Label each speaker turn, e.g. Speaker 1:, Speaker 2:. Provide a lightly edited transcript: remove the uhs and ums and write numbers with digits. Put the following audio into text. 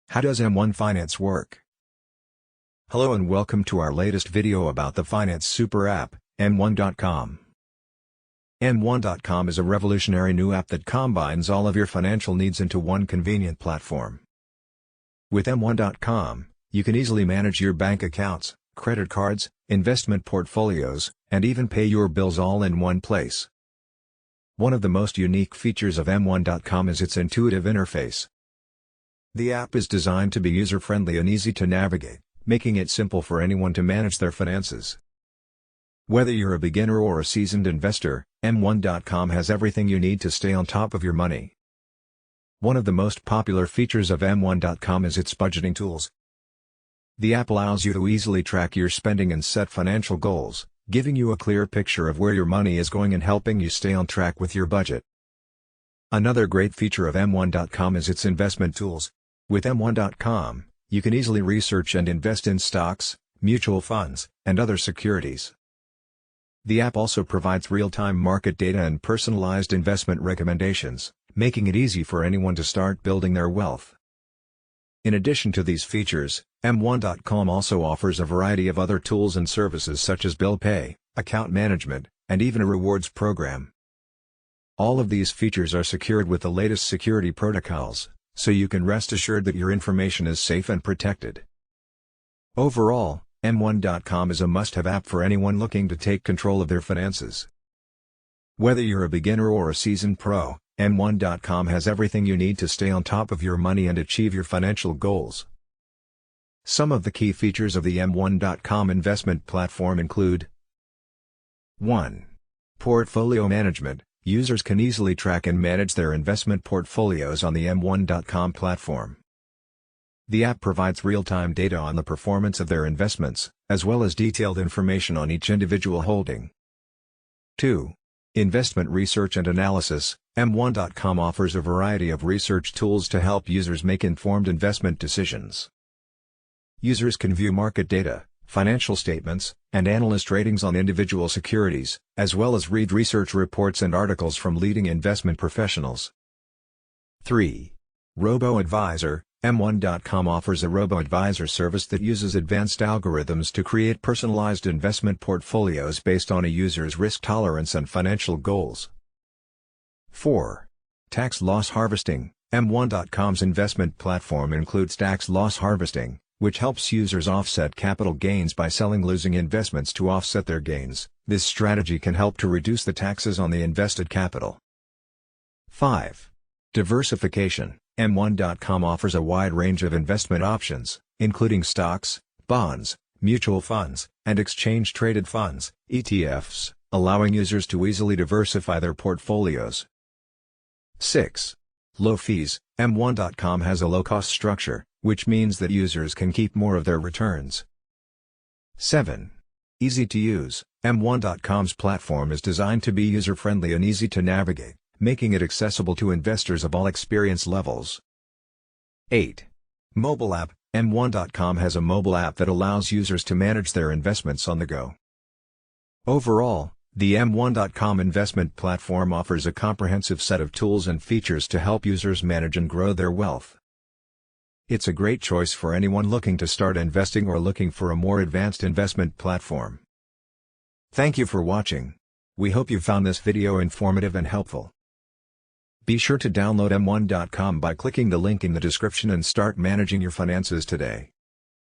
Speaker 1: How does M1 Finance work? Hello and welcome to our latest video about the finance super app, M1.com. M1.com is a revolutionary new app that combines all of your financial needs into one convenient platform. With M1.com, you can easily manage your bank accounts, credit cards, investment portfolios, and even pay your bills all in one place. One of the most unique features of M1.com is its intuitive interface. The app is designed to be user-friendly and easy to navigate, making it simple for anyone to manage their finances. Whether you're a beginner or a seasoned investor, M1.com has everything you need to stay on top of your money. One of the most popular features of M1.com is its budgeting tools. The app allows you to easily track your spending and set financial goals, giving you a clear picture of where your money is going and helping you stay on track with your budget. Another great feature of M1.com is its investment tools. With M1.com, you can easily research and invest in stocks, mutual funds, and other securities. The app also provides real-time market data and personalized investment recommendations, making it easy for anyone to start building their wealth. In addition to these features, M1.com also offers a variety of other tools and services such as bill pay, account management, and even a rewards program. All of these features are secured with the latest security protocols, so you can rest assured that your information is safe and protected. Overall, M1.com is a must-have app for anyone looking to take control of their finances. Whether you're a beginner or a seasoned pro, M1.com has everything you need to stay on top of your money and achieve your financial goals. Some of the key features of the M1.com investment platform include 1. Portfolio management. Users can easily track and manage their investment portfolios on the M1.com platform. The app provides real-time data on the performance of their investments, as well as detailed information on each individual holding. 2. Investment research and analysis. M1.com offers a variety of research tools to help users make informed investment decisions. Users can view market data, financial statements, and analyst ratings on individual securities, as well as read research reports and articles from leading investment professionals. 3. Robo-advisor. M1.com offers a robo-advisor service that uses advanced algorithms to create personalized investment portfolios based on a user's risk tolerance and financial goals. 4. Tax loss harvesting. M1.com's investment platform includes tax loss harvesting, which helps users offset capital gains by selling losing investments to offset their gains. This strategy can help to reduce the taxes on the invested capital. 5. Diversification. M1.com offers a wide range of investment options, including stocks, bonds, mutual funds, and exchange-traded funds, ETFs, allowing users to easily diversify their portfolios. 6. Low fees. M1.com has a low-cost structure, which means that users can keep more of their returns. 7. Easy to use. M1.com's platform is designed to be user-friendly and easy to navigate, making it accessible to investors of all experience levels. 8. Mobile app. M1.com has a mobile app that allows users to manage their investments on the go. Overall, the M1.com investment platform offers a comprehensive set of tools and features to help users manage and grow their wealth. It's a great choice for anyone looking to start investing or looking for a more advanced investment platform. Thank you for watching. We hope you found this video informative and helpful. Be sure to download M1.com by clicking the link in the description and start managing your finances today.